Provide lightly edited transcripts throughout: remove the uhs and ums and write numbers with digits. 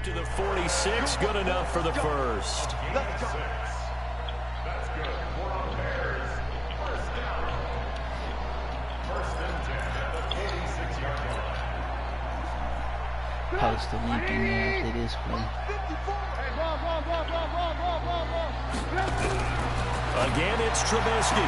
Up to the 46, good enough for the first. Post the link in there after this play. Again, it's Trubisky.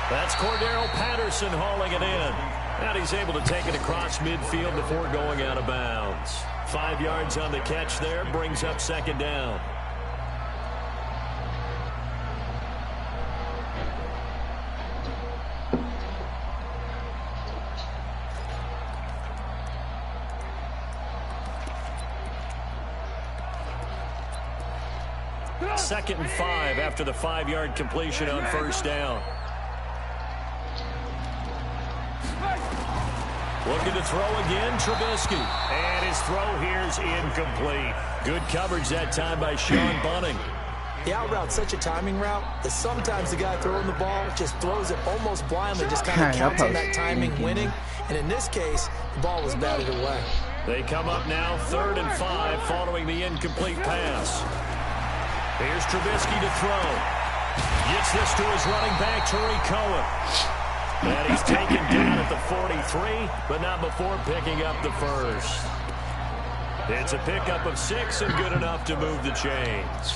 That's Cordero Patterson hauling it in. And he's able to take it across midfield before going out of bounds. 5 yards on the catch there, brings up second down. Second and 5 after the 5-yard completion on first down. Looking to throw again, Trubisky. And his throw here's incomplete. Good coverage that time by Sean Bunting. The out route's such a timing route that sometimes the guy throwing the ball just throws it almost blindly, just kind of counts on that timing winning. And in this case, the ball was batted away. They come up now 3rd and 5 following the incomplete pass. Here's Trubisky to throw. Gets this to his running back, Tariq Cohen. And he's taken down at the 43, but not before picking up the first. It's a pickup of 6 and good enough to move the chains.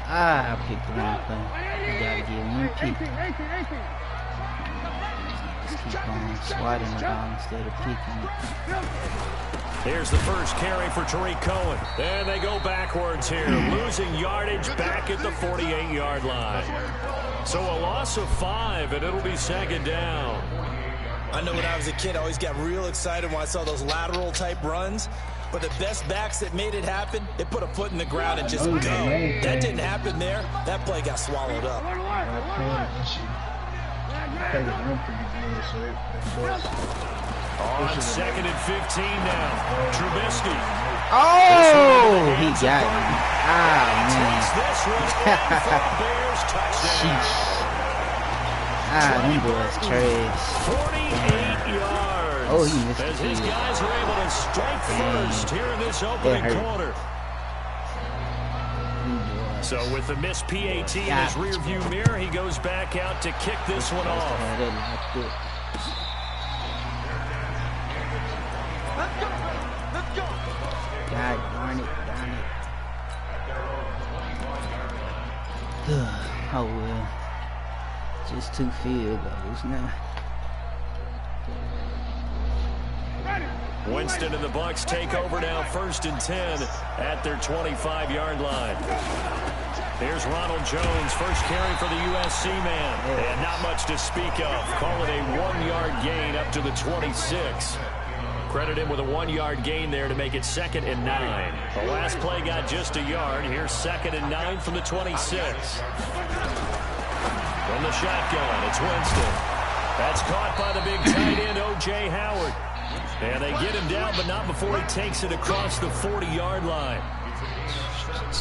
I picked the wrong play. You gotta get one pick. Just keep on sliding the ball instead of picking it. Here's the first carry for Tariq Cohen. And they go backwards here, losing yardage back at the 48-yard line. So a loss of 5, and it'll be second down. I know when I was a kid, I always got real excited when I saw those lateral-type runs. But the best backs that made it happen, they put a foot in the ground and just go. That didn't happen there. That play got swallowed up. On 2nd and 15 now. Trubisky. Oh, he got me. Ah, man. This one for a Bears touchdown. Them boys trash. 48 yards. Oh, he missed as his guys are able to strike first here in this opening quarter. So with the missed PAT in his rearview mirror, he goes back out to kick this one off. God darn it, darn it. Oh well. Just 2 field goals now. Winston and the Bucs take over now 1st and 10 at their 25-yard line. Here's Ronald Jones, first carry for the USC man. And not much to speak of. Call it a 1-yard gain up to the 26. Credit him with a 1-yard gain there to make it 2nd and 9. The last play got just a yard. Here's 2nd and 9 from the 26. From the shotgun, it's Winston. That's caught by the big tight end, O.J. Howard. And they get him down, but not before he takes it across the 40-yard line.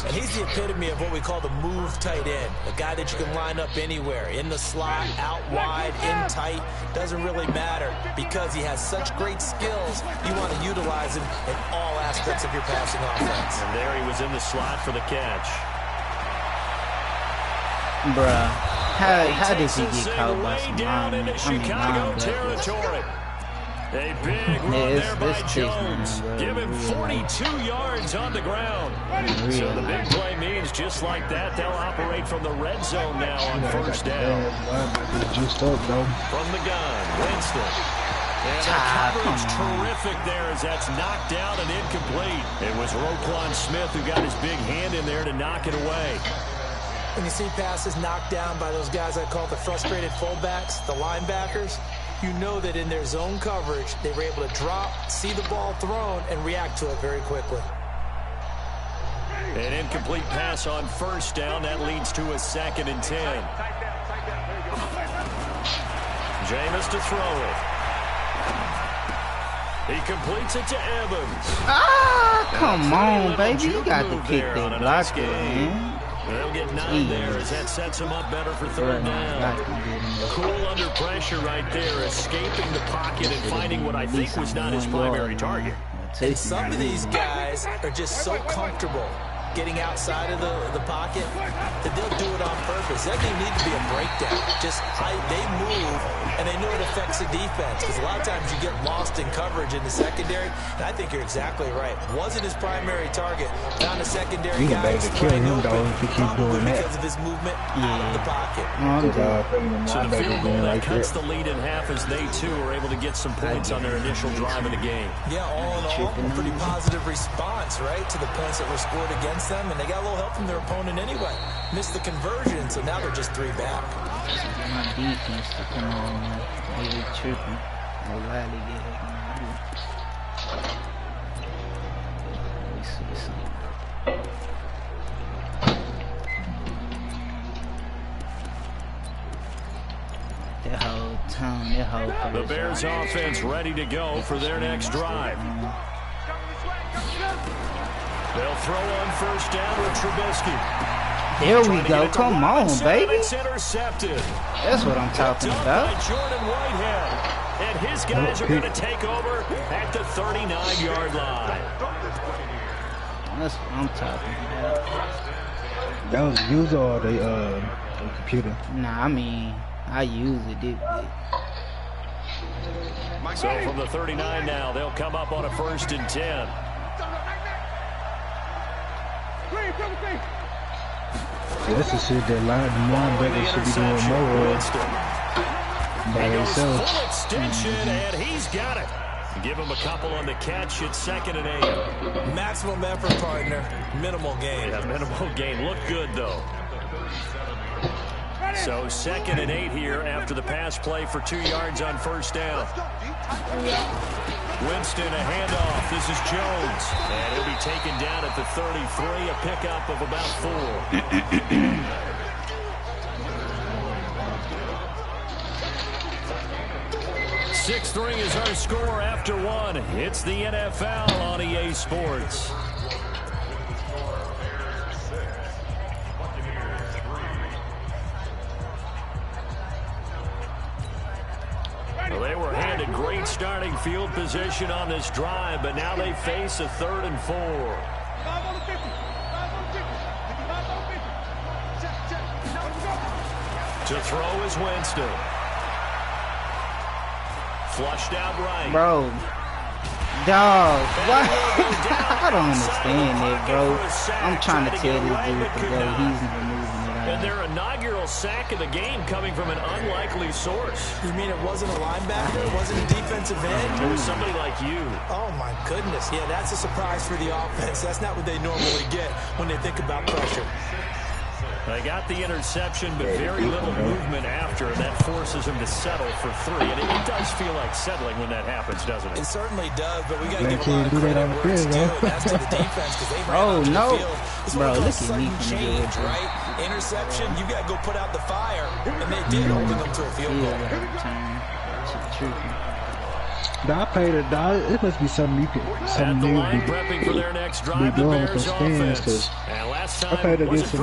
And he's the epitome of what we call the move tight end. A guy that you can line up anywhere. In the slot, out wide, in tight. Doesn't really matter because he has such great skills. You want to utilize him in all aspects of your passing offense. And there he was in the slot for the catch. Bruh, how did he get caught by some Chicago territory? A big run there by Jones. Give him 42 yards on the ground. So the big play means just like that, they'll operate from the red zone now on first down. From the gun, Winston. And the coverage terrific there as that's knocked down and incomplete. It was Roquan Smith who got his big hand in there to knock it away. When you see passes knocked down by those guys I call the frustrated fullbacks, the linebackers, you know that in their zone coverage, they were able to drop, see the ball thrown, and react to it very quickly. An incomplete pass on first down. That leads to a 2nd and 10. Jameis to throw it. He completes it to Evans. Ah, come on, baby. You got to kick that blocker, man. They'll get 9 there as that sets him up better for third down. Cool under pressure right there, escaping the pocket and finding what I think was not his primary target. And some of these guys are just so comfortable getting outside of the pocket that they'll do it on purpose. That doesn't need to be a breakdown. Just they move, and they know it affects the defense, because a lot of times you get lost in coverage in the secondary, and I think you're exactly right. Wasn't his primary target. Found a secondary guy who's kill him, though, if he keeps doing that. Because of his movement out of the pocket. So the field goal that cuts the lead in half as they, too, are able to get some points on their initial drive of the game. Yeah, all in all, a pretty positive response, right, to the points that were scored against them, and they got a little help from their opponent anyway. Missed the conversion, so now they're just 3 back. My defense to come on, man. They tripping. They lightly get it. Let me see something. That whole time, that whole the Bears offense ready to go for their next drive. They'll throw on first down with Trubisky. There we go. Come on, baby. It's intercepted. That's what I'm talking about. By Jordan Whitehead. And his guys are going to take over at the 39-yard line. That's what I'm talking about. That was the user or the computer? Nah, I mean, I use it. So from the 39 now, they'll come up on a 1st and 10. Yeah, that's the shit that linebackers should be doing more of by themselves. Full extension, and he's got it. Give him a couple on the catch. It's 2nd and 8. Maximum effort, partner. Minimal gain. Yeah, minimal gain. Look good, though. So 2nd and 8 here after the pass play for 2 yards on first down. Winston, a handoff. This is Jones. And he'll be taken down at the 33, a pickup of about 4. 6-3 is our score after 1. It's the NFL on EA Sports. Well, they were handed great starting field position on this drive, but now they face a 3rd and 4. To throw is Winston. Flushed out right. Bro. Dog. Why? I don't understand that, bro. I'm trying to tell this dude to go. He's not moving it out. And their inaugural sack of the game coming from an unlikely source. You mean it wasn't a linebacker? It wasn't a defensive end? It was somebody like you. Oh, my goodness. Yeah, that's a surprise for the offense. That's not what they normally get when they think about pressure. They got the interception, but very little movement after, and that forces them to settle for 3. And it does feel like settling when that happens, doesn't it? It certainly does, but we got to give a lot of credit where it's due. That's to the defense, because they ran out to the field. It's bro, look at sudden change, right? Interception, you got to go put out the fire, and they did open them to a field goal. I paid a dollar. It must be something you can, something new prepping for their next drive, be doing with those fans. Cause I paid against the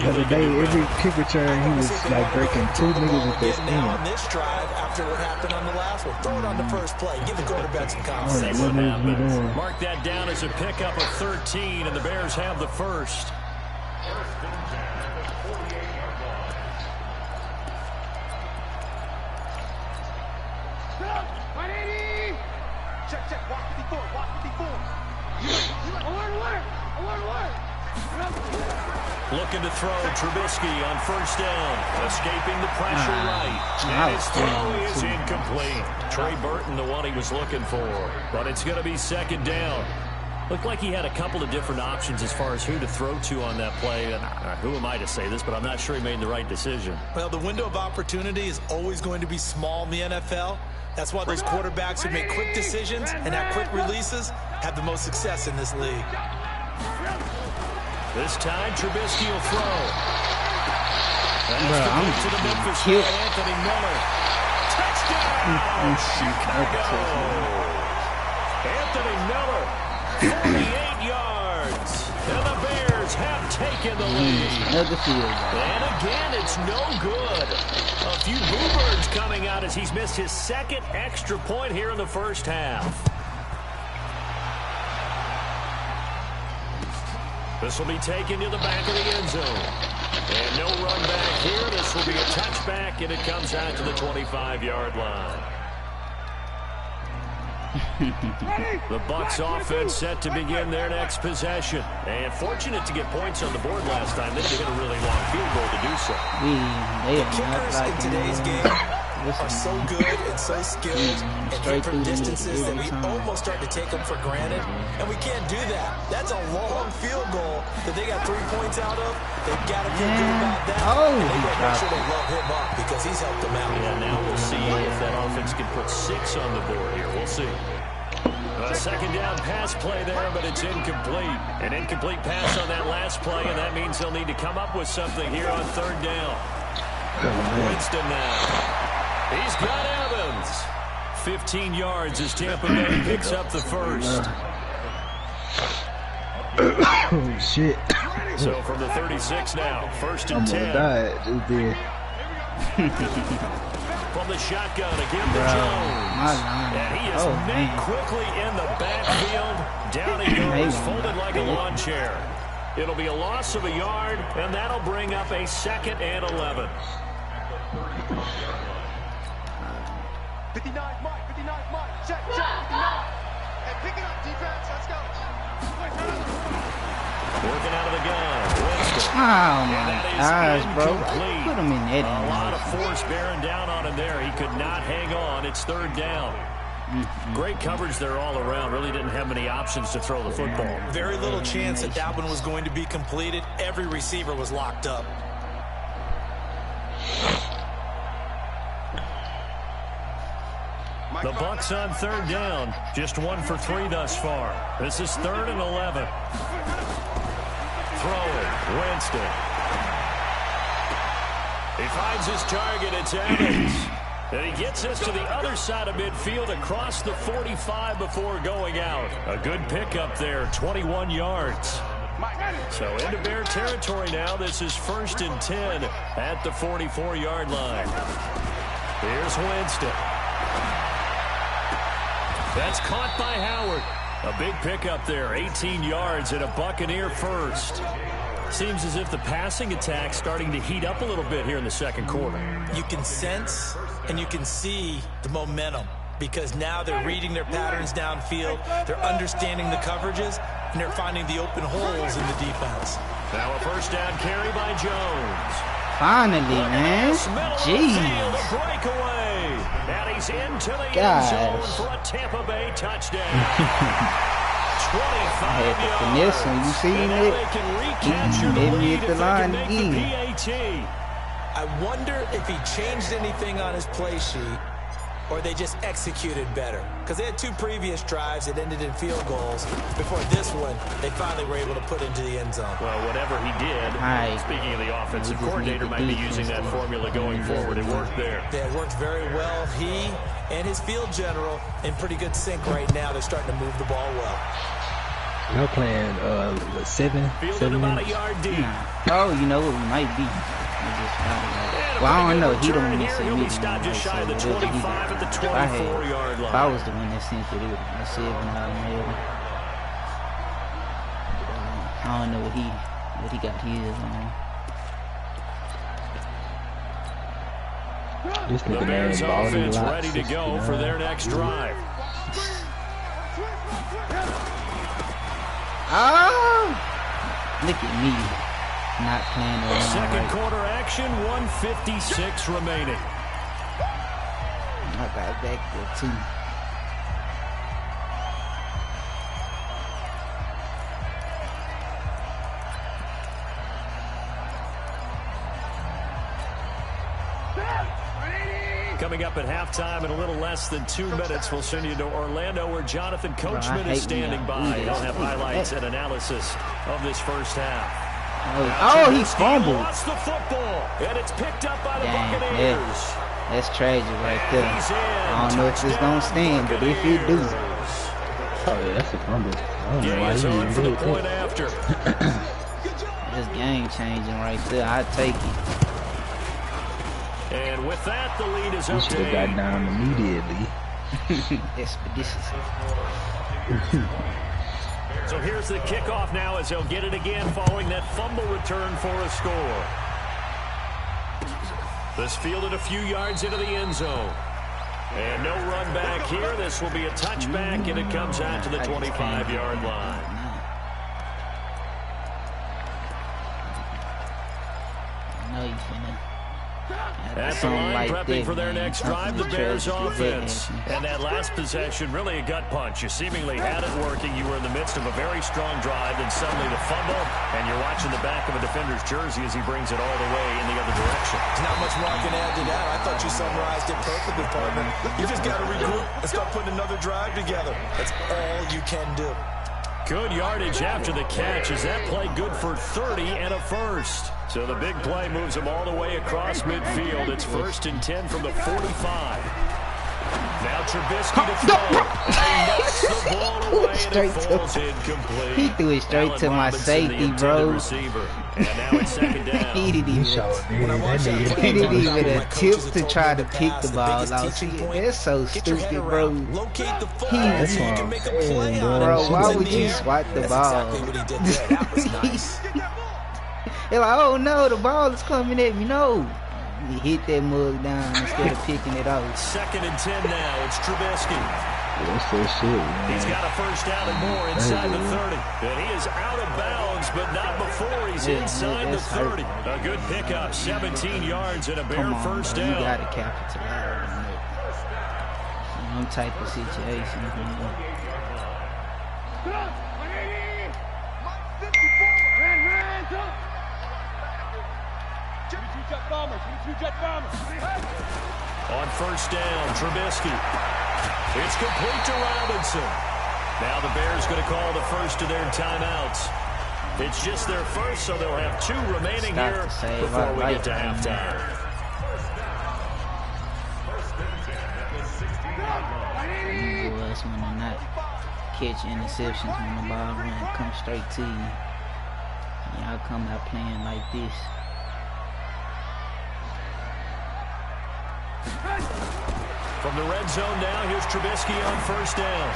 other day. Every kick return, he was like breaking 2 niggas with his hand. On this drive, after what happened on the last one, throw it on the first play. Give the quarterback some confidence. Mark that down as a pickup of 13, and the Bears have the first. Looking to throw, Trubisky on first down, escaping the pressure right. And his throw is incomplete. Trey Burton, the one he was looking for. But it's going to be 2nd down. Looked like he had a couple of different options as far as who to throw to on that play. And who am I to say this, but I'm not sure he made the right decision. Well, the window of opportunity is always going to be small in the NFL. That's why those quarterbacks who make quick decisions and have quick releases have the most success in this league. This time, Trubisky will throw. Bro, I'm to the Memphis cute. Anthony Miller. Touchdown, Chicago. Anthony Miller, 48 yards. And the Bears Eagles have taken the lead. Another field goal. And again, it's no good. A few boo-birds coming out as he's missed his second extra point here in the first half. This will be taken to the back of the end zone. And no run back here. This will be a touchback, and it comes out to the 25-yard line. The Bucs offense set to begin their next possession. And fortunate to get points on the board last time. They hit a really long field goal to do so. The kickers in today's game are so good and so skilled and hit from distances that we almost start to take them for granted. And we can't do that. That's a long field goal that they got 3 points out of. They've got to feel good about that. And they got to make sure they love him up because he's helped them out. Yeah, now we'll see if that offense can put 6 on the board here. We'll see. A second down pass play there, but it's incomplete. An incomplete pass on that last play, and that means they'll need to come up with something here on third down. Winston now. He's got Evans. 15 yards as Tampa Bay picks up the first. Oh, shit. So from the 36 now, first and 10. From the shotgun again to Jones. And he is met quickly in the backfield. Down he goes, folded like a lawn chair. It'll be a loss of a yard, and that'll bring up a 2nd and 11. 59, Mike, 59, Mike, check, 59. And pick it up, defense, let's go. Working out of the gun, Winston. Oh my gosh, bro. Put him in that. A lot of force bearing down on him there. He could not hang on. It's third down. Great coverage there all around. Really didn't have many options to throw the football. Very little chance that that one was going to be completed. Every receiver was locked up. The Bucs on third down. Just 1 for 3 thus far. This is 3rd and 11. Throwing, Winston. He finds his target. It's Evans. And he gets us to the other side of midfield across the 45 before going out. A good pickup there, 21 yards. So into Bear territory now. This is 1st and 10 at the 44-yard line. Here's Winston. That's caught by Howard. A big pickup there, 18 yards and a Buccaneer first. Seems as if the passing attack's starting to heat up a little bit here in the second quarter. You can sense and you can see the momentum because now they're reading their patterns downfield, they're understanding the coverages, and they're finding the open holes in the defense. Now a first down carry by Jones. Finally, man. Jeez. Breakaway. And he's into the end zone for a Tampa Bay touchdown. 25 yards. You seen it? Hit me at the line again. I wonder if he changed anything on his play sheet or they just executed better. Because they had 2 previous drives that ended in field goals. Before this one, they finally were able to put into the end zone. Well, whatever he did, speaking of the offensive coordinator, might be using that formula going forward. It worked there. Yeah, it worked very well. He and his field general in pretty good sync right now. They're starting to move the ball well. Y'all playing 7 about a yard deep. Oh, you know what we might be. Well, I don't know. He don't want to see me. Stopped just shy of the 25 at the 24-yard line. If I was the one that sent it, it would have been 7 out of maybe. I don't know what he got his on. This the Bears offense ready to go for their next drive. Oh! Look at me. Not playing around. Second quarter action, 1:56 remaining. I got back there too. Coming up at halftime in a little less than 2 minutes, we'll send you to Orlando where Jonathan Coachman is standing by. He'll have highlights and analysis of this first half. Oh, he fumbled. Lost the football, and it's picked up by the Buccaneers. That's tragic right there. I don't know if it's going to stand, but if it do. Oh, yeah, that's a fumble. I don't know why he for the did point that. after. That's game changing right there. I take it. And with that, the lead is up should to have got down immediately. Expeditious. So here's the kickoff now as they'll get it again following that fumble return for a score. This fielded a few yards into the end zone. And no run back here. This will be a touchback, and it comes out to the 25-yard line. I know you finna. At the line, prepping for their next drive, the Bears offense. And that last possession, really a gut punch. You seemingly had it working. You were in the midst of a very strong drive, then suddenly the fumble, and you're watching the back of a defender's jersey as he brings it all the way in the other direction. There's not much more I can add to that. I thought you summarized it perfectly, partner. You just got to regroup and start putting another drive together. That's all you can do. Good yardage after the catch. Is that play good for 30 and a first? So the big play moves them all the way across midfield. It's 1st and 10 from the 45. Now Trubisky to throw. He knocks the ball away and it falls incomplete. He threw it straight to my safety, bro. Receiver. And now it's 2nd down. He didn't even attempt to try to pick the ball out. That's so stupid, bro. That's why I'm saying, bro, why would you swipe the ball? They're like, oh no, the ball is coming at me. No. He hit that mug down instead of picking it out. 2nd and 10 now. It's Trubisky. That's that shit, man. He's got a first down and more inside the 30. And he is out of bounds, but not before he's inside the 30. A good pickup, 17 yards and a bare first down. You got to capitalize on it. Some type of situation. On first down, Trubisky. It's complete to Robinson. Now the Bears going to call the first of their timeouts. It's just their first, so they'll have 2 remaining here before we get to halftime. Boys, when they not catch interceptions when the ball comes straight to you. Y'all come out playing like this. From the red zone now, here's Trubisky on first down.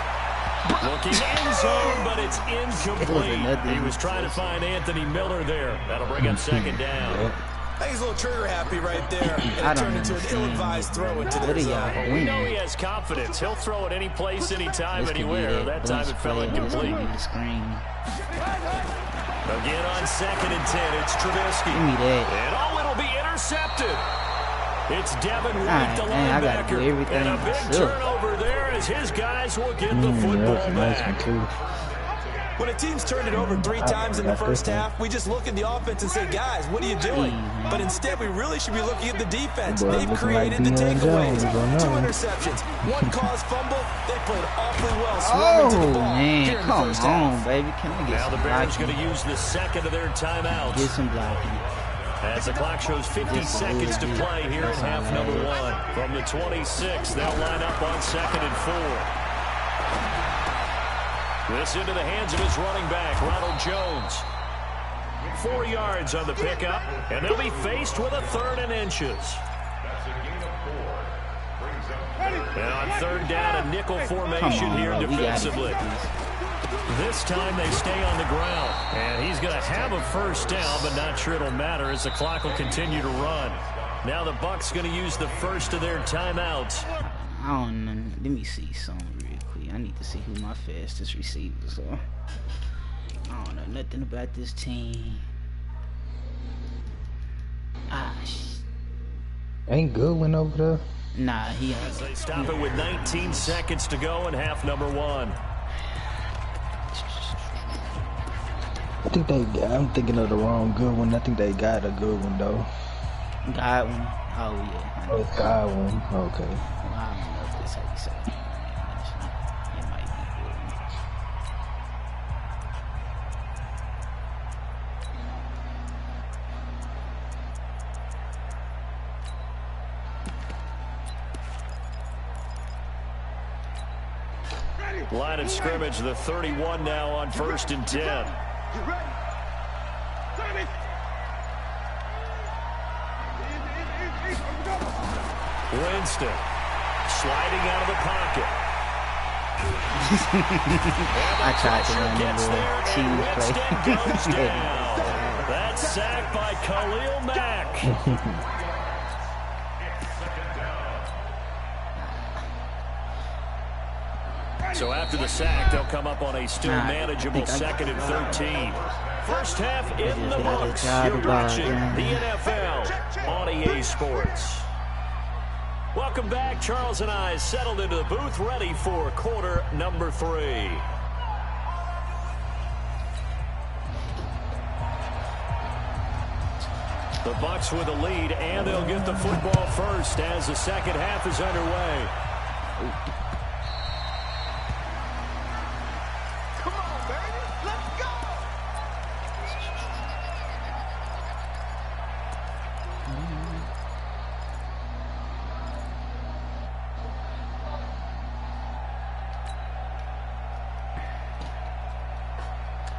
Looking end zone, but it's incomplete. He was trying to find Anthony Miller there. That'll bring up 2nd down. I think he's a little trigger happy right there. And it turned into an ill-advised throw into the zone. We know he has confidence. He'll throw it any place, anytime, anywhere. That time it fell incomplete. Again on 2nd and 10, it's Trubisky. Give me that. And it'll be intercepted. It's Devin White, the linebacker, and a big turnover there as his guys will get the football back. When a team's turned it over 3 times in the first half, we just look at the offense and say, guys, what are you doing? But instead, we really should be looking at the defense. They've created the takeaways. 2 interceptions, 1 caused fumble. They played awfully well swarming to the ball. Man, come on, baby. Can I get now the Bears going to use the 2nd of their timeouts. Get some blocking. As the clock shows 50 seconds to play here in half number 1. From the 26, they'll line up on 2nd and 4. This into the hands of his running back, Ronald Jones. 4 yards on the pickup, and they'll be faced with a 3rd and inches. And on 3rd down, a nickel formation here defensively. This time they stay on the ground, and he's going to have a first down, but not sure it'll matter as the clock will continue to run. Now the Bucs going to use the first of their timeouts. I don't know. Let me see something real quick. I need to see who my fastest receivers are. I don't know nothing about this team. Ain't Goodwin over there? Nah, he ain't. As they stop it with 19 seconds to go in half number 1. I think I'm thinking of the wrong Goodwin. I think they got a good one though. Godwin. Oh yeah. Oh, Godwin. Okay. Well, I don't know if that's how you say it. It might be good. Line of scrimmage, the 31 now on 1st and 10. Winston sliding out of the pocket. I tried to run a little cheese play. Goes down. That's sacked by Khalil Mack. So after the sack, they'll come up on a still manageable 2nd and 13. First half in the books. You're watching the NFL on EA Sports. Welcome back. Charles and I settled into the booth, ready for quarter number 3. The Bucs with a lead, and they'll get the football first as the second half is underway. Come on, baby. Let's go.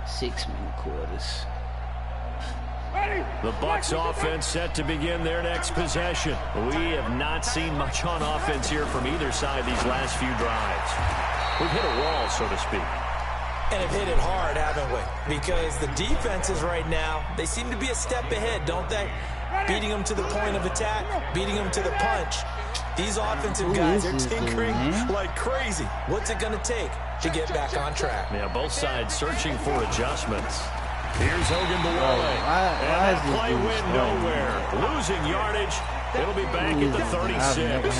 Six-minute quarters. The Bucs offense set to begin their next possession. We have not seen much on offense here from either side these last few drives. We've hit a wall, so to speak. And have hit it hard, haven't we? Because the defenses right now, they seem to be a step ahead, don't they? Beating them to the point of attack, beating them to the punch. These offensive guys are tinkering like crazy. What's it going to take to get back on track? Yeah, both sides searching for adjustments. Here's Hogan Bawale. Why And that play went nowhere. Losing yardage. It'll be back at the 36.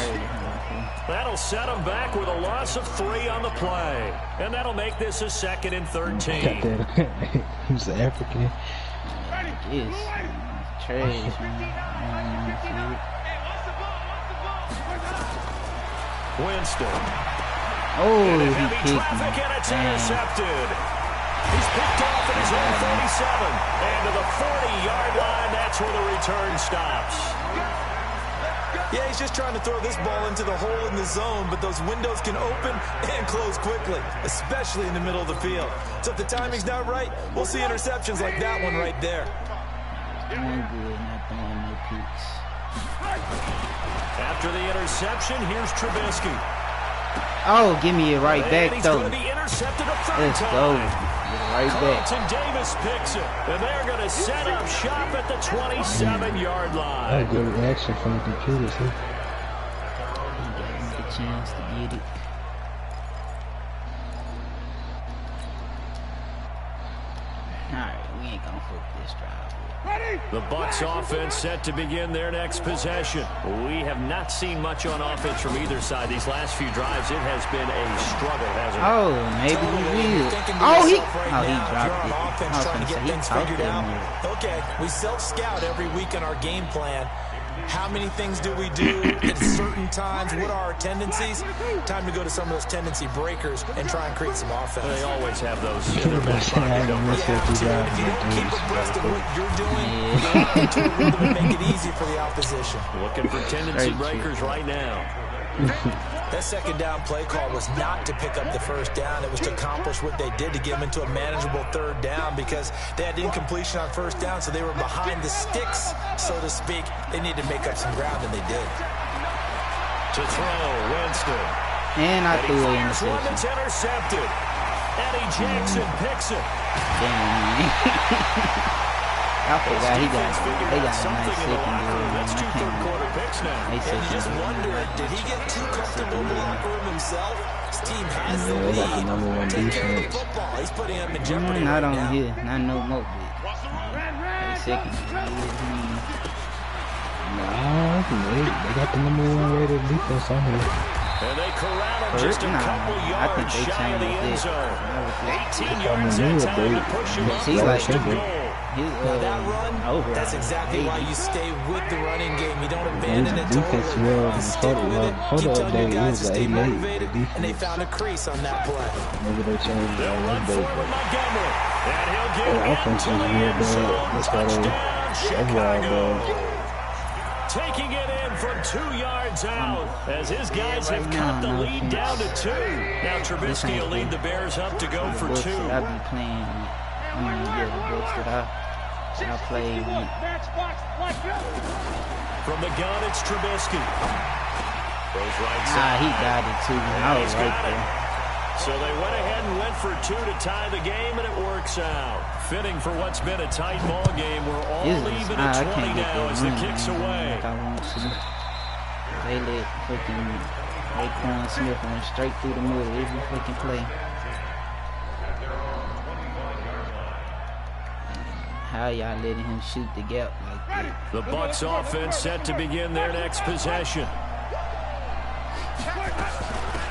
That'll set him back with a loss of 3 on the play. And that'll make this a 2nd and 13. Got that. He's African. Yes. Trash, man. Winston. Oh, he heavy kicked traffic me. and it's intercepted. He's picked off at his own 37. And to the 40-yard line, that's where the return stops. Yeah, he's just trying to throw this ball into the hole in the zone, but those windows can open and close quickly, especially in the middle of the field. So if the timing's not right, we'll see interceptions like that one right there. Doing good, not throwing no picks. After the interception, here's Trubisky. Oh, give me it right back, he's though. going to be intercepted a third Let's go. time. Right back. Carlton Davis picks it, and they're going to set up shop at the 27-yard line. That's good reaction from the computers. Huh? The chance to get it. Alright, we ain't gonna flip this drive. The Bucs offense set to begin their next possession. We have not seen much on offense from either side. These last few drives, it has been a struggle, hasn't it? Oh, maybe we will. Oh, he dropped it. I was gonna say, he caught that move. Okay, we self-scout every week in our game plan. How many things do we do at certain times? What are our tendencies? Time to go to some of those tendency breakers and try and create some offense. They always have those in their back pocket, don't they? If you don't keep abreast of what you're doing, you get into a rhythm and make it easy for the opposition. Looking for tendency breakers right now. That second down play call was not to pick up the first down. It was to accomplish what they did to get them into a manageable third down because they had incompletion on first down, so they were behind the sticks, so to speak. They needed to make up some ground, and they did. To throw, Winston. And I threw it in the one that's intercepted. Eddie Jackson picks it. Damn, man. I forgot they got a nice secondary. That's 2 third-quarter picks now. And you just wonder, did he get too comfortable in the locker room himself? His team has the lead. They got the number 1 Take care of the defense. football. He's putting him in jeopardy Not right on now. here. Not no more. Secondary. Nah, they got the number 1 rated defense on here. And they corral him just a couple yards shy of the end zone. 18 yards that time to push him up first and goal. Now that run, that's exactly why you stay with the running game. You don't abandon it totally. You stick with it, keep telling your guys to stay motivated, and they found a crease on that play. Maybe they changed They'll run the forward Montgomery, and he'll get offense is into the real end bad. zone. That's why Touchdown, overall Chicago. Taking it in from 2 yards out as his guys have cut the lead down to 2. Now Trubisky will lead the Bears up to go for 2. I've been playing. The books that I I played with. From the gun, it's Trubisky. Goes right side. He got it too. I was right there. So they went ahead and went for 2 to tie the game, and it works out. Fitting for what's been a tight ball game. We're all even at 20 now as the kick's away. Like I want to. They let freaking Raekwon Smith run straight through the middle every freaking play. How y'all letting him shoot the gap like that? The Bucs offense set to begin their next possession.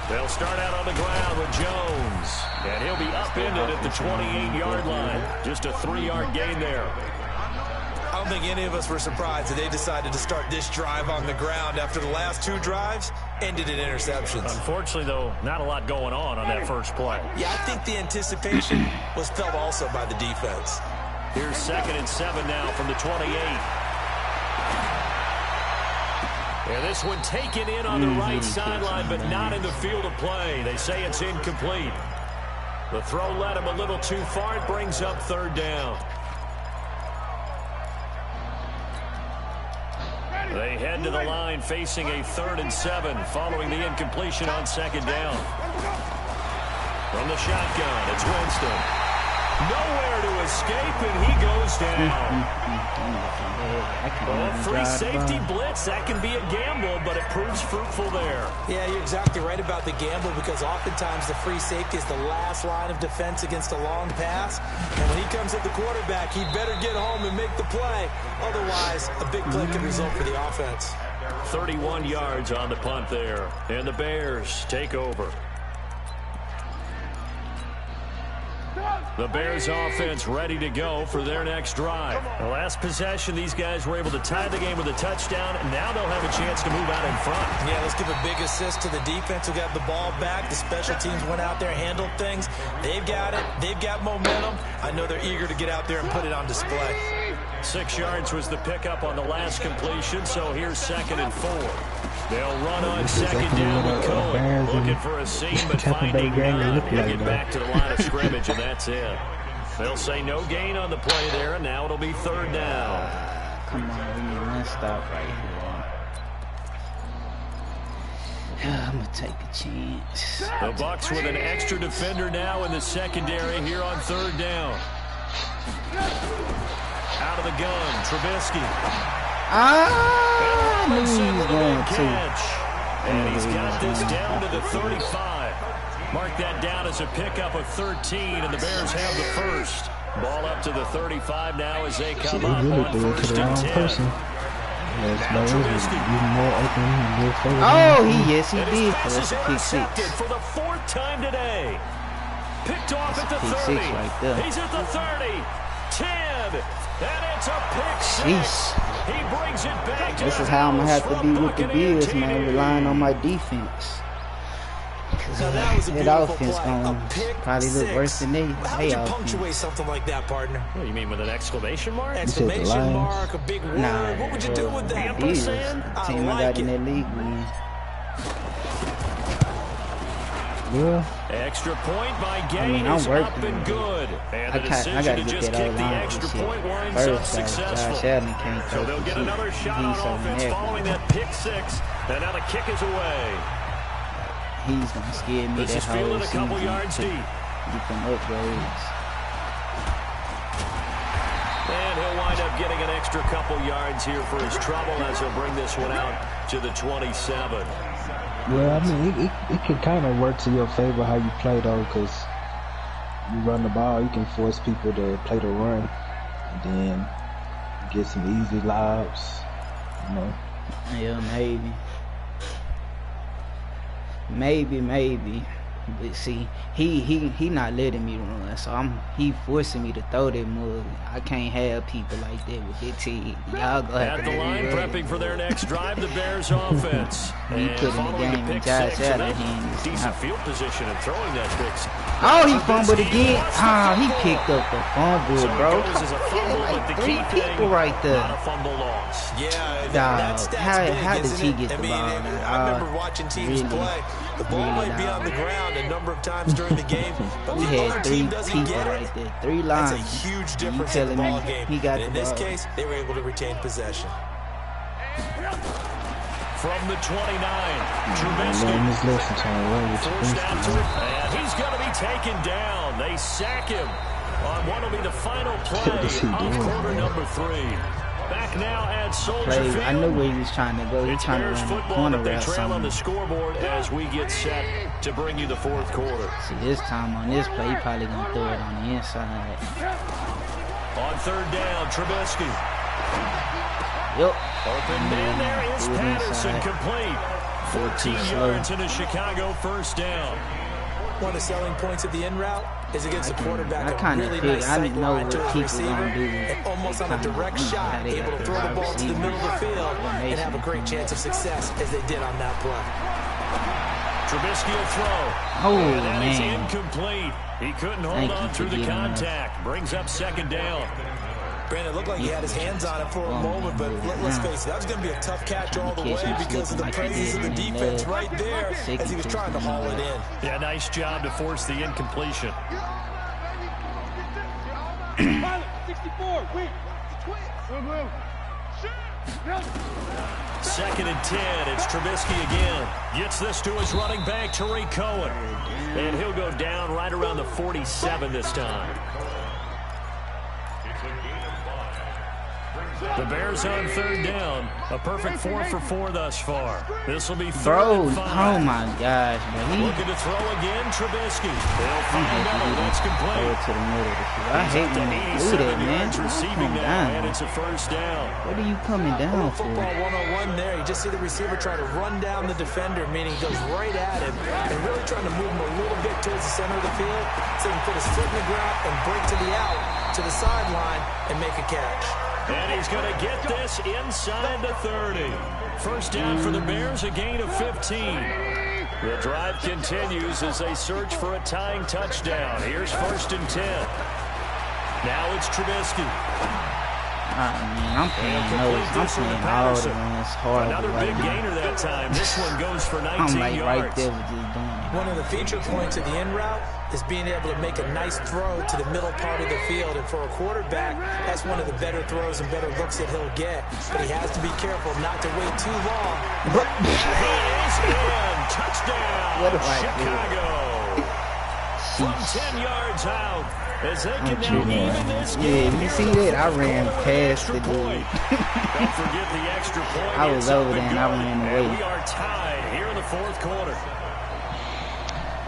They'll start out on the ground with Jones, and he'll be upended at the 28-yard line. Just a 3-yard gain there. I don't think any of us were surprised that they decided to start this drive on the ground after the last 2 drives ended in interceptions. Unfortunately, though, not a lot going on that first play. Yeah, I think the anticipation was felt also by the defense. Here's 2nd and 7 now from the 28. And this one taken in on the right sideline, but not in the field of play. They say it's incomplete. The throw led him a little too far. It brings up 3rd down. They head to the line facing a 3rd and 7 following the incompletion on 2nd down. From the shotgun, it's Winston. Nowhere to escape, and he goes down. Free safety blitz, that can be a gamble, but it proves fruitful there. Yeah, you're exactly right about the gamble, because oftentimes the free safety is the last line of defense against a long pass. And when he comes at the quarterback, he better get home and make the play. Otherwise, a big play could result for the offense. 31 yards on the punt there, and the Bears take over. The Bears offense ready to go for their next drive. The last possession, these guys were able to tie the game with a touchdown, and now they'll have a chance to move out in front. Yeah, let's give a big assist to the defense who got the ball back. The special teams went out there, handled things. They've got it. They've got momentum. I know they're eager to get out there and put it on display. 6 yards was the pickup on the last completion, so here's 2nd and 4. They'll run on 2nd down with Cohen. Looking for a seam, but finding none. He'll get back to the line of scrimmage, and that's it. They'll say no gain on the play there, and now it'll be 3rd down. Come on, we need one stop right here. I'm going to take a chance. The Bucs with an extra defender now in the secondary here on 3rd down. Out of the gun, Trubisky. I knew he was going to. And he's got this down to the 35. Mark that down as a pickup of 13, and the Bears have the first. Ball up to the 35 now as they come up on 1st and 10. Oh, yes, he did. That's a pick 6. For the 4th time today. Picked off at the 30. Right there. He's at the 30. 10. And it's a pick 6. He brings it back. This is how I'm going to have to be with the Bills, man, relying on my defense. So that was a that offense going to probably look worse than they. How would you punctuate something like that, partner? What do you mean, with an exclamation mark? Exclamation mark, a big word. Nah, what would you do with that? Ampersand? Team I got in that league, man. Yeah. Extra point by Gain is up and good. And the decision to just kick the extra point winds up successful. So they'll get another shot on offense following that pick 6. And now the kick is away. He's going to scare me. This is fielded a couple yards deep. Get them upgrades. And he'll wind up getting an extra couple yards here for his trouble as he'll bring this one out to the 27. Yeah, I mean, it can kind of work to your favor how you play, though, because you run the ball, you can force people to play the run, and then get some easy lobs, you know. Yeah, maybe. Maybe. But see, he not letting me run, so he forcing me to throw that mug. I can't have people like that with their team. Y'all go at the line, prepping for their next drive, the Bears offense. He put in the game and Josh Allen. Decent field position and throwing that pick. Oh, he fumbled again. Ah, he picked up the fumble, so bro. As a fumble, like but the 3 people right there. Not a fumble loss. Yeah, that's how did he get the ball? I remember watching teams play. The ball might be on the ground, it a number of times during the game, but We the other had team 3 doesn't people get right it. there. 3 That's lines. a huge You difference in the telling ball me game. he got And in the this ball. case, they were able to retain possession. From the 29, Trubisky. forced out to it, and he's going to be taken down. They sack him on what will be the final play of quarter number 3. Back now at Soldier Field. I knew where he was trying to go. He was It's trying to Bears run the football, corner but they route trail on the something. scoreboard as we get set to bring you the fourth quarter. See, this time on this play, he probably going to throw it on the inside. On third down, Trubisky. Yep. Open man, there is Threw it Patterson, inside. complete. 14 slow. yards and a Chicago first down. One of the selling points of the in route is it gives the I quarterback a kinda really figured- nice I sight know line what to his people receiver, gonna do. and almost on a Kinda, direct how shot, they able got to the throw the wide ball to the middle of the receivers, field and formation. have a great chance of success as they did on that play. Trubisky will throw. Oh, And that is man. incomplete. He couldn't hold Thank on you for through the getting that. contact. Brings up second down. Brandon, it looked like he had his hands on it for a moment, but let's face it, that was going to be a tough catch all the way because of the praises of the defense right there as he was trying to haul it in. Yeah, nice job to force the incompletion. 64, wait, Second and 10. It's Trubisky again. Gets this to his running back, Tariq Cohen. And he'll go down right around the 47 this time. The Bears on third down. A perfect 4 for 4 thus far. This will be third Bro, and 5. oh my gosh, bro. Looking to throw again, Trubisky. They'll I find hate out. when That's he throw complete. it to the middle of the field. I He's hate up to when they do 87 that, man. yards receiving Come now, and down. it's a first down. What are you coming A down little for? football 101 there. You just see the receiver try to run down the defender, meaning he goes right at him and really trying to move him a little bit towards the center of the field so he can put his foot in the ground and break to the out, to the sideline, and make a catch. And he's going to get this inside the 30. First down for the Bears, a gain of 15. The drive continues as they search for a tying touchdown. Here's first and 10. Now it's Trubisky. Man, I'm playing all the ones hard. Another big gainer that time. This one goes for 19 I'm like yards. right there with just doing it. One of the feature points of the in route is being able to make a nice throw to the middle part of the field. And for a quarterback, that's one of the better throws and better looks that he'll get. But he has to be careful not to wait too long. He is in. Touchdown, What if I do? Chicago. From 10 yards out. As they can now cheating. even this Yeah, game. you see that? I ran past the dude. Don't forget the extra point. I was It's up over there and I good. ran And away. we are tied here in the fourth quarter.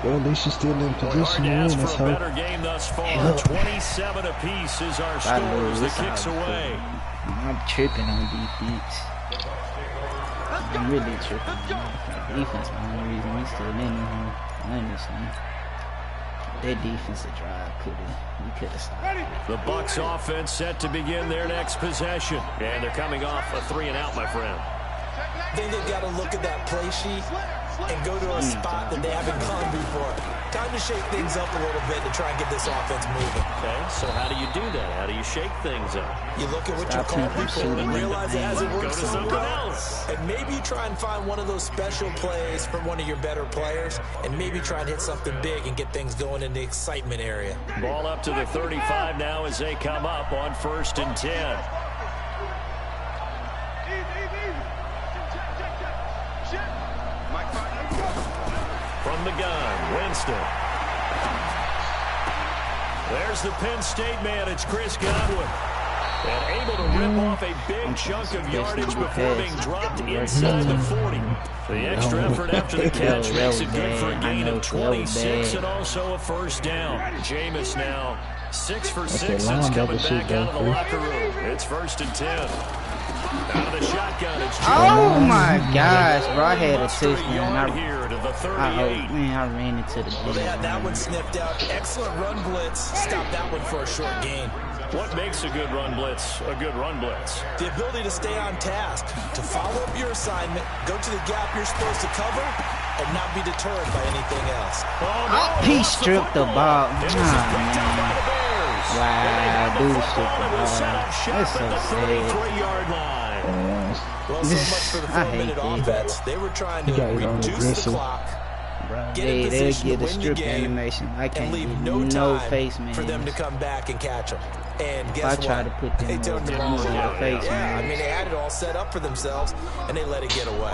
Well, at least you're still in Hard position to to ask win. Let's for a hope. better game thus far. Yeah. 27 apiece is our I score lose as the this kicks out. away. I'm tripping on defense. I'm really tripping. Defense, the only reason we still in here. I understand. That defensive drive we could have stopped. The Bucs offense set to begin their next possession. And they're coming off a 3-and-out, my friend. I think they've got to look at that play sheet and go to a spot that they haven't gone before. Time to shake things up a little bit to try and get this offense moving. Okay, so how do you do that? How do you shake things up? You look at what Stop you called him from before shooting and in the realize it hasn't Go worked to so something well. else. And maybe you try and find one of those special plays from one of your better players and maybe try and hit something big and get things going in the excitement area. Ball up to the 35 now as they come up on first and 10. From the gun, Winston. There's the Penn State man. It's Chris Godwin. And able to rip off a big chunk of yardage before being dropped inside the 40. The extra effort after the catch makes it good for a gain of 26 and also a first down. Jameis now 6 for 6 since coming back out of the locker room. It's first and 10. Out of the shotgun, it's Oh my gosh, bro! I had a Muster touchdown. yard I here to the 38. ran into the Well, they had that one goal. sniffed out. Excellent run blitz. Stopped that one for a short gain. What makes a good run blitz a good run blitz? The ability to stay on task, to follow up your assignment, go to the gap you're supposed to cover, and not be deterred by anything else. Oh, He stripped the ball. It was Nah, picked up by the Bears. Wow, dude stripped the It was set ball. up shop That's so at the sad. 33-yard line. Well, so much for the I hate 4-minute that. offense. They were trying to You got it on reduce the aggressive. clock bro. Get in They'll position get to the win the strip game animation. I can't and leave get no no time face man for them to come back and catch them. And if guess I what? try to put them They turned the ball over. face Yeah, I man. mean, they had it all set up for themselves, and they let it get away.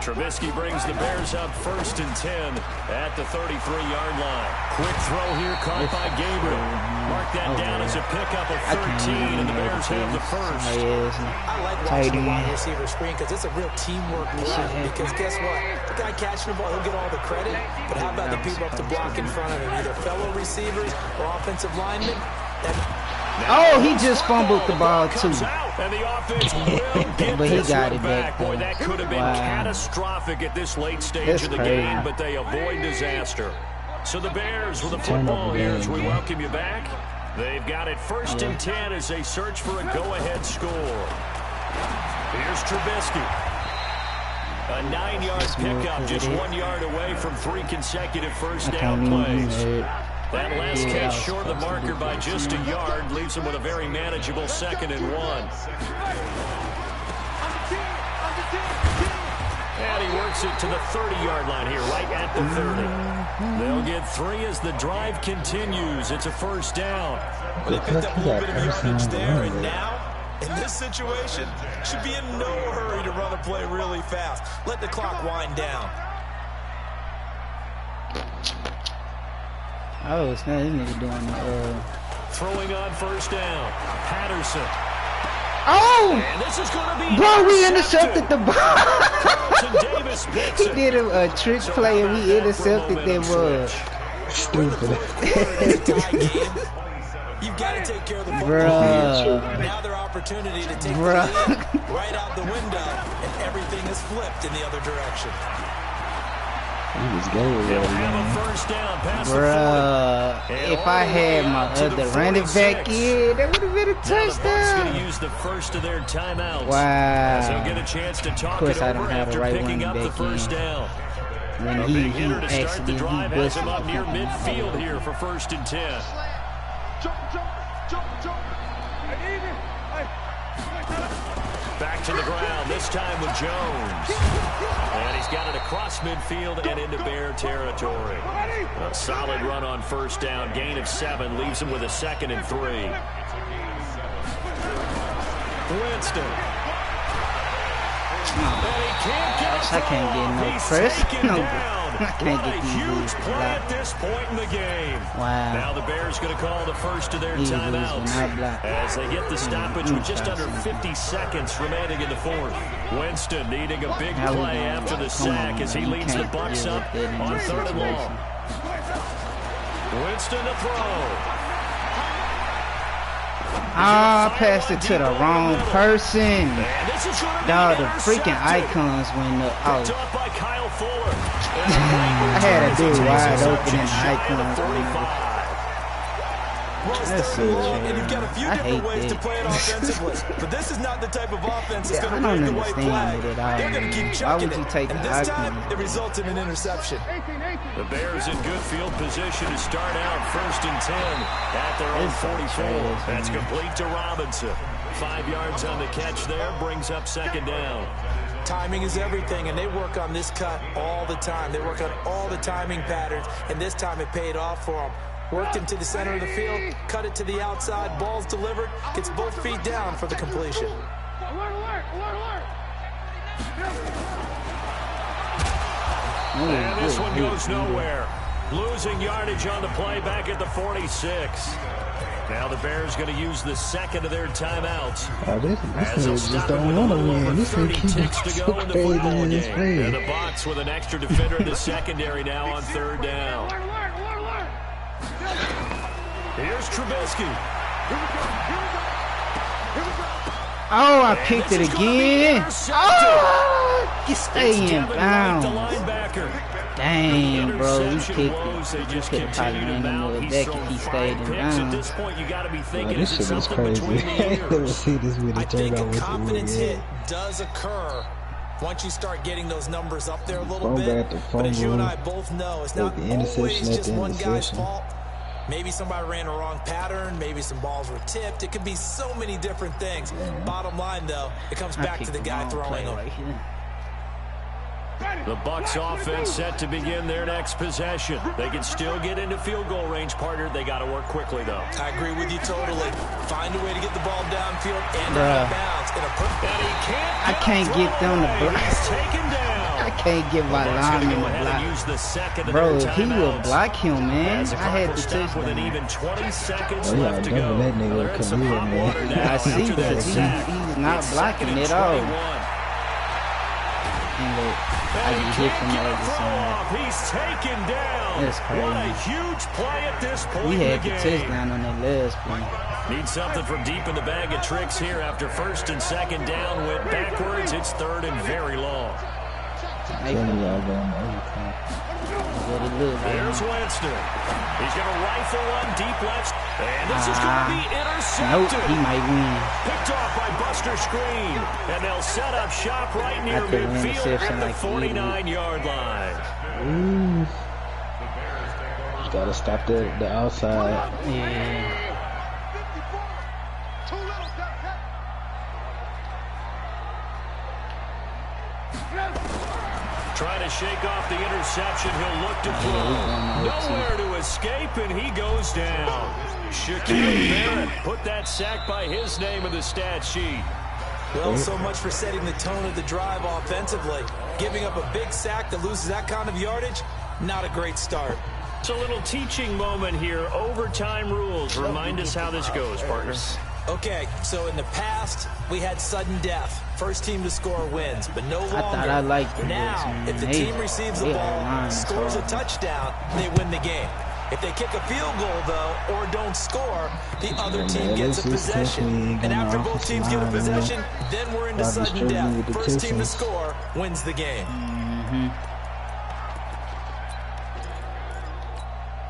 Trubisky brings the Bears up 1st and 10 at the 33-yard line. Quick throw here caught by Gabriel. Mark that down as a pickup of 13, and the Bears have the first. I like watching the wide receiver screen because it's a real teamwork play. Because guess what? The guy catching the ball, he'll get all the credit. But how about the people up to block in front of him, either fellow receivers or offensive linemen? Oh, he just fumbled the ball too. And the offense will get But he this got one it back. Boy, that could have been catastrophic at this late stage That's of the crazy. game, but they avoid disaster. So the Bears with the football here as we welcome you back. They've got it 1st and 10 as they search for a go-ahead score. Here's Trubisky. A 9-yard pickup, just 1 yard away from 3 consecutive first down plays. That last catch short of the marker by just a yard leaves him with a very manageable 2nd and 1. And he works it to the 30-yard line here, right at the 30. They'll get 3 as the drive continues. It's a first down. Well, they picked up a little bit of yardage there, and now, in this situation, should be in no hurry to run a play really fast. Let the clock wind down. Oh, it's not this nigga doing the Throwing on first down. Patterson. Oh! And this is going to be Bro, we intercepted the ball. Carlton Davis picks He it. did a trick play and we intercepted them. Stupid. You've got to take care of the football. Bruh. Now their opportunity to take the Bruh. lead right out the window, and everything is flipped in the other direction. He was going They'll have a first down past Bruh, the 40. if I had my other running back in, that would have been a Now the Bucs going to touchdown. use the first of their timeouts. Wow. So get a chance to talk Of course it I over don't have the after right picking running up the back first in. down. When A he big hitter to start the actually drive has busted him up near the midfield here for 1st and 10. Back to the ground, this time with Jones. And he's got it across midfield and into Bear territory. A solid run on first down, gain of 7, leaves him with a 2nd and 3. Winston. And he can't get I can't get no He's press. taken No, down. I can't What get a these huge dudes play blocked. at this point in the game. Wow. Now the Bears going to call the first of their These dudes will timeouts not block. as they get the stoppage with just under 50 seconds remaining in the 4th. Winston needing a big How we play gonna- after the come sack on, as he man. You leads the can't Bucs deal up with that in on this 3rd and long. Winston to throw. I passed it to the wrong person. And this is going to be Dog, the freaking intercepted. icons went up. Picked Oh, up by Kyle Fuller. I had a dude wide open in the Shy of the icons. 45. Well, it's That's third and so long, and true. you've got a few I different hate ways to that. play it offensively. But this is not the type of offense that's Yeah, going I to don't break the white flag. understand it at all. They're going to keep Why chucking would you it. take And the this time, icons? it results in an interception. The Bears in good field position to start out 1st and 10 at their own 44. That's complete to Robinson. 5 yards on the catch there, brings up 2nd down. Timing is everything, and they work on this cut all the time. They work on all the timing patterns, and this time it paid off for them. Worked him to the center of the field, cut it to the outside, ball's delivered, gets both feet down for the completion. And this one goes nowhere. Losing yardage on the play back at the 46. Now the Bears going to use the 2nd of their timeouts. This As they'll nigga just stop it don't with a want to little over win. This 30 nigga keep ticks to so go in the crazy football in his game. And the face. Bucs with an extra defender in the secondary now on 3rd down. Here's Trubisky. Oh, I And picked this it is gonna be again. intercepted. Oh, you It's stay in Devin White, the bounds. linebacker. Dang, bro, we Interception picked woes, they it. You just could have probably continue to ran him mount. with He's back thrown if he 5 stayed in picks. At bounds. this point, you got to be Bro, thinking, this is it shit was something crazy. between the I never ears? see this many I think turnovers a with the confidence Warriors. hit does occur once you start getting those numbers up there a little Fumble bit. after But as you and fumble. I both know, it's Like not the interception always after just one guy's interception. fault. Maybe somebody ran a wrong pattern. Maybe some balls were tipped. It could be so many different things. Bottom line, though, it comes I back to picked the the guy wrong throwing play them. right here. The Bucs offense set to begin their next possession. They can still get into field goal range, partner. They got to work quickly, though. I agree with you totally. Find a way to get the ball downfield and out of bounds. I can't get them to block. He's taken down. I can't get my lineman to block. Bro, if he will block him, man, I had to touch with an him. even 20 seconds Oh, left to yeah, go. that nigga come here, man. I see, because he's not blocking at all. And look, I get hit from the other side. He's taken down. That's crazy. What a huge play at this point We in had the the game. touchdown on that last play. Need something from deep in the bag of tricks here after first and second down went backwards. It's third and very long. There's Winston. He's going to rifle one deep left. And this is going to be intercepted. Nope, he might win. Picked off by Buster Screen. And they'll set up shop right near midfield at the 49-yard line. Gotta stop the outside. Yeah. Trying to shake off the interception. He'll look to throw. Nowhere to escape, and he goes down. Shaquille Barrett put that sack by his name in the stat sheet. Well, so much for setting the tone of the drive offensively. Giving up a big sack that loses that kind of yardage, not a great start. It's a little teaching moment here. Overtime rules. Remind us how this goes, partners. Okay, so in the past, we had sudden death. First team to score wins, but no longer. I thought I liked the now, if the team receives the ball, scores a touchdown, they win the game. If they kick a field goal, though, or don't score, the other team gets a possession. And after both teams get a possession, then we're into sudden death. First team to score wins the game.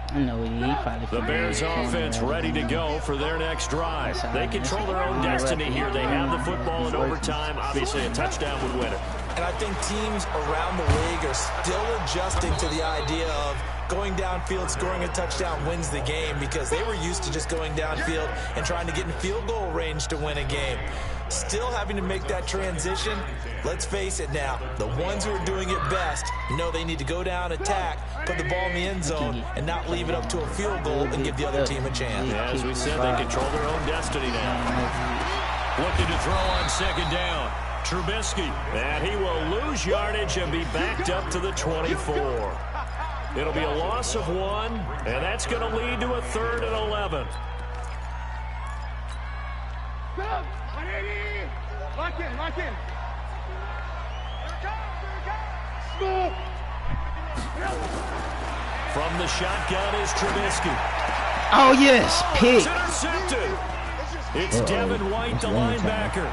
I know he probably. The Bears offense ready to go for their next drive. They control their own destiny here. They have the football in overtime. Obviously, a touchdown would win it. And I think teams around the league are still adjusting to the idea of going downfield, scoring a touchdown wins the game, because they were used to just going downfield and trying to get in field goal range to win a game. Still having to make that transition. Let's face it now, the ones who are doing it best know they need to go down, attack, put the ball in the end zone, and not leave it up to a field goal and give the other team a chance. Yeah, as we said, they control their own destiny now. Looking to throw on second down. Trubisky, and he will lose yardage and be backed up to the 24. It'll be a loss of 1, and that's going to lead to a 3rd and 11. Lock in, lock in. From the shotgun is Trubisky. Oh, yes, pick. It's intercepted. It's Devin White, the linebacker.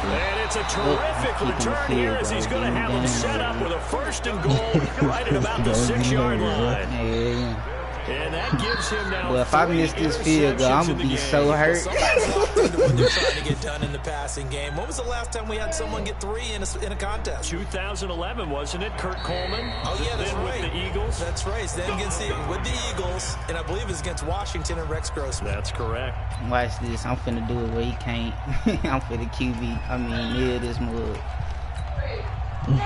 And it's a terrific return here as he's going to have him set up with a 1st and goal right at about the 6-yard line. Yeah. And that gives him now. Well, if I miss this field goal, I'm going to be so hurt. When they're trying to get done in the passing game. When was the last time we had someone get 3 in a contest? 2011, wasn't it? Kurt Coleman. Oh, yeah, that's then right. With the Eagles. That's right. Then with the Eagles, and I believe it's against Washington and Rex Grossman. That's correct. Watch this. I'm finna do it where he can't. I'm finna nail this mug.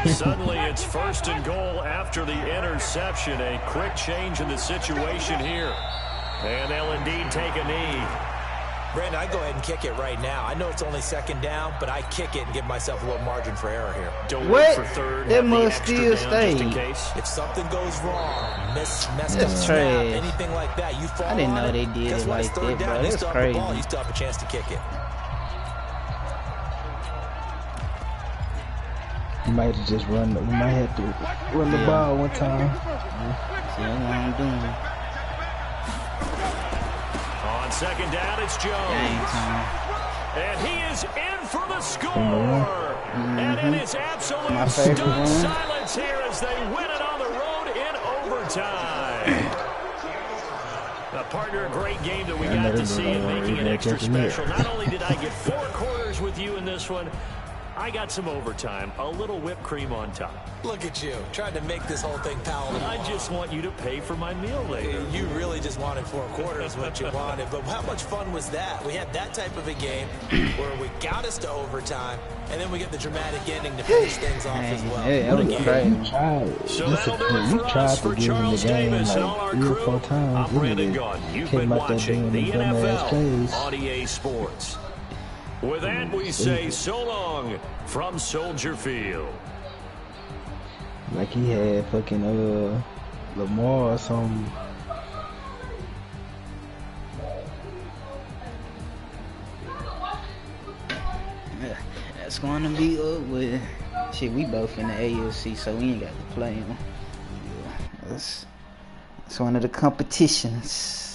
Suddenly it's 1st and goal after the interception. A quick change in the situation here. And they'll indeed take a knee. Brandon, I go ahead and kick it right now. I know it's only 2nd down, but I kick it and give myself a little margin for error here. Don't What? wait for 3rd. That must still stay. Just in case. If something goes wrong, messed up That's snap, trash. anything like that, you fall I didn't on know it. they did Guess it what? like It's 3rd that, down. bro. You That's still have the ball. crazy. You still have a chance to kick it. You might have just run. You might have to run the ball one time. See, that's what I'm doing. On 2nd down, it's Jones. Dang, Tom. And he is in for the score. And it is absolute My favorite stunned one. silence here as they win it on the road in overtime. A partner, a great game that we got to see and making it extra special. Not only did I get 4 quarters with you in this one, I got some overtime, a little whipped cream on top. Look at you, trying to make this whole thing palatable. I just want you to pay for my meal later. You really just wanted 4 quarters what you wanted, but how much fun was that? We had that type of a game where we got us to overtime, and then we get the dramatic ending to finish things off as well. Hey, that was crazy. So that'll do it for us. For Charles Davis and all our crew, I'm Brandon Gaudin. You've been watching the NFL on EA Sports. With that, we say so long from Soldier Field. Like he had fucking Lamar or something. That's going to be up with shit. We both in the AFC, so we ain't got to play him. That's one of the competitions.